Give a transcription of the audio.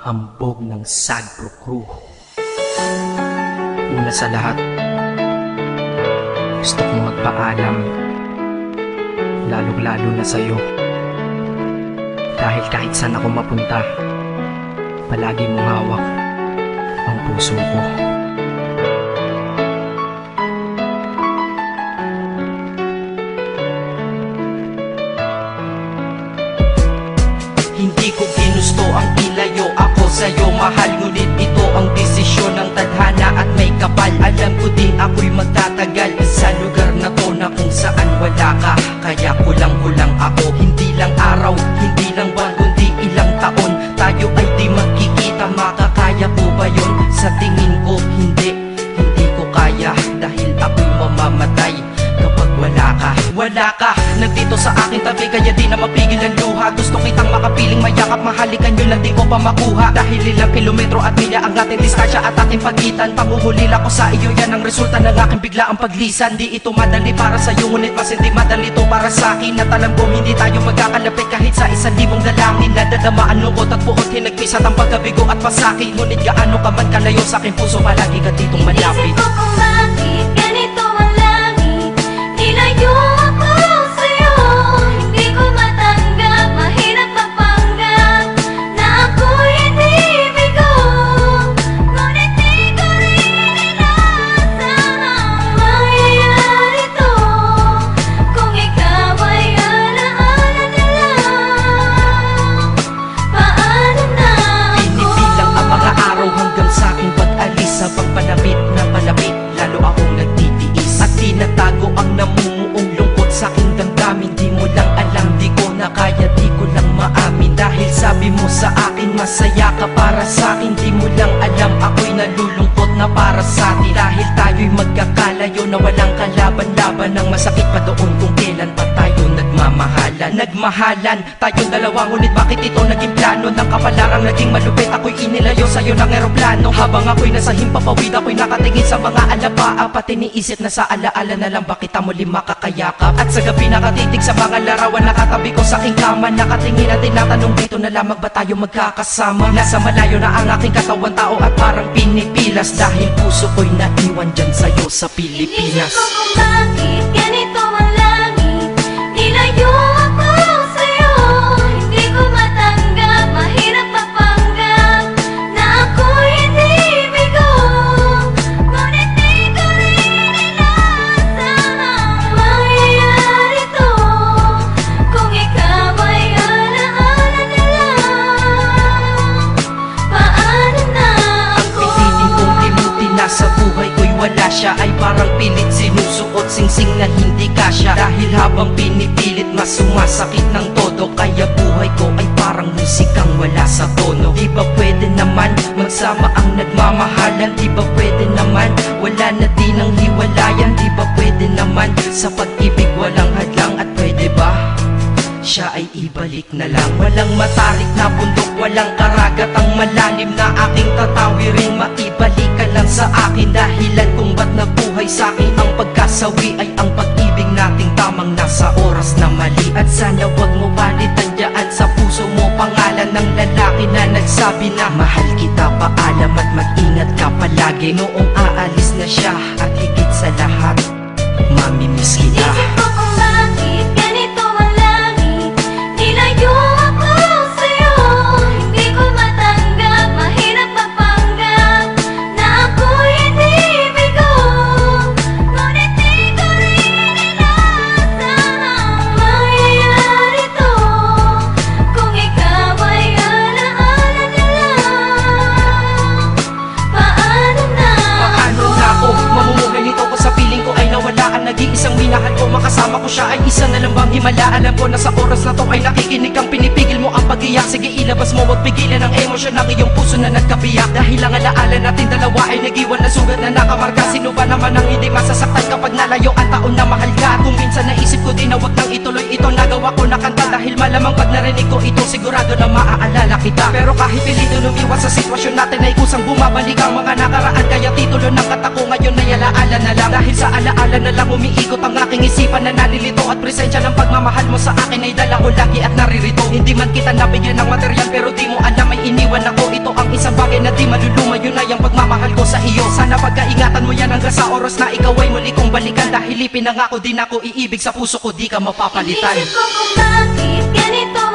hambog ng Sagpro Crew. Una sa lahat, gusto kong magpaalam, lalong-lalo na sa'yo. Dahil kahit saan ako mapunta, palagi mong hawak ang puso ko. Hindi ko ginusto ang ilayo ako sa'yo, mahal. Ngunit ito ang desisyon ng tadhana at may kapal. Alam ko di ako'y magtatagal sa lugar na to na kung saan wala ka. Kaya kulang-kulang ako, hindi lang araw, hindi lang buwan, kundi ilang taon. Tayo ay di magkikita, makakaya po ba yun? Sa tingin ko hindi ko kaya. Dahil ako'y mamamatay kapag wala ka. Wala ka, nandito sa aking tabi, kaya di na mapigil ang luha. Gusto kitang makapiling mayakap, mahalikan yun lang di ko pa makuha. Dahil ilang kilometro at milya ang ating distansya at ating pagitan. Panghuhulila ko sa iyo, yan ang resulta ng aking biglaang paglisan. Di ito madali para sa'yo, ngunit mas hindi madali to para sa'kin. At alam ko hindi tayo magkakalapit kahit sa 1,000 dalangin. Nadadama ang lungkot at buot, hinagpis at ang pagkabigo at pasakit. Ngunit gaano ka man kalayo sa aking puso, palagi ka ditong malapit. Isip ko kung bakit ganito ang langit, nilayo ako sa'yo. Hindi ko matanggap, mahirap mapanggap na ako'y hindi bigo. Ngunit di ko rin inaasahang mangyayari to. Kung ikaw ay alaala na lang, paano na ako? Pinipilang ang mga araw hanggang sa aking pag-alis. Habang palapit na palapit, lalo akong nagtitiis. At tinatago ang namumuong lungkot sa aking damdamin. Di mo lang alam, di ko na kaya, di ko lang maamin. Dahil sabi mo sa akin, masaya ka para sa akin. Di mo lang alam, ako'y nalulungkot na para sa atin. Dahil tayo'y magkakalayo na walang kalaban-laban. Ang masakit pa doon kung kailan pa tayo nagmamahalan. Nagmahalan tayong dalawa, ngunit bakit ito naging plano? Ng kapalarang naging malupit, ako'y inilayo sa'yo ng eroplano. Habang ako'y nasa himpapawid, ako'y nakatingin sa mga alapaa. Pati niisip na sa alaala na lang bakit kita muli makakayakap. At sa gabi nakatitig sa mga larawan, nakatabi ko sa aking kama. Nakatingin at tinatanong, dito na lamang ba tayo magkakasama? Nasa malayo na ang aking katawan, tao at parang pinipilas. Dahil puso ko'y naiwan dyan sa'yo sa Pilipinas. Inisip ko kung bakit ganito ang langit, nilayo ako sa'yo. Hindi ko matanggap, mahirap mapanggap na ako'y hindi bigo. Ngunit di ko rin inaasahang mangyayari to. Kung ikaw ay alaala na lang, paano na ako? Pilitin kong limutin na sa buhay ko'y wala siya. Ay parang pilit sinusuot, singsing na hindi kasya. Dahil habang pinipilit, mas sumasakit ng todo. Kaya buhay ko ay parang musikang wala sa tono. Di ba pwede naman magsama ang nagmamahalan? Di ba pwede naman wala na din ang hiwalayan? Di ba pwede naman sa pag-ibig walang hadlang? At pwede ba siya ay ibalik na lang? Walang matarik na bundok, walang karagat ang malalim na aking tatawirin. Maibalik ka lang sa akin, dahilan kung ba't nabuhay sa akin ang pagkasawi ay ang pag-ibig nating tamang nasa oras na mali. At sana wag mo palitan dyan sa puso mo pangalan ng lalaki na nagsabi na mahal kita, paalam at mag-ingat ka palagi. Noong aalis na siya at higit sa lahat, mamimiss kita. Inisip ko kung bakit ganito ang langit, nilayo ako sa'yo. Hindi ko matanggap, mahirap mapanggap na ako'y hindi bigo. Ngunit di ko rin inaasahang mangyayari to. Kung ikaw ay alaala na lang, paano na Paano na ako mamumuhay nito ko sa piling ko ay nawala ang nag-iisang minahal ko? Makasama ko siya ay isa na lang bang himala? Alam ko na sa oras na to ay nakikinig kang pinipigil mo ang pag-iyak. Sige ilabas mo, wag pigilan ang emosyon ng iyong puso na nagkabiyak. Dahil ang alaala natin dalawa ay nag-iwan na sugat na nakamarka. Sino ba naman ang hindi masasaktan kapag nalayo ang taon na mahal ka? Kung minsan naisip ko din na wag nang ituloy ito, nagawa ko na kanta. Dahil malamang pag narinig ko ito, sigurado na maaalala kita. Pero kahit pilito lumiwas sa sitwasyon natin ay kusang bumabalik ang mga nakaraan. Kaya titulo ng kata ko ngayon ay alaala na lang. Dahil sa alaala na lang umiikot ang aking isipan na nalilito. At presensya ng pagmamahal mo sa akin ay dala ko lagi at naririto. Hindi man kita nabigyan ng material, pero di mo alam ay iniwan ako. Ito ang isang bagay na di maluluma, yun ay ang pagmamahal ko sa iyo. Sana pagkaingatan mo yan hanggang sa oras na ikaw ay muli kong balikan. Dahil ipinangako din ako iibig sa puso ko, di ka mapapalitan. Inisip ko kung bakit ganito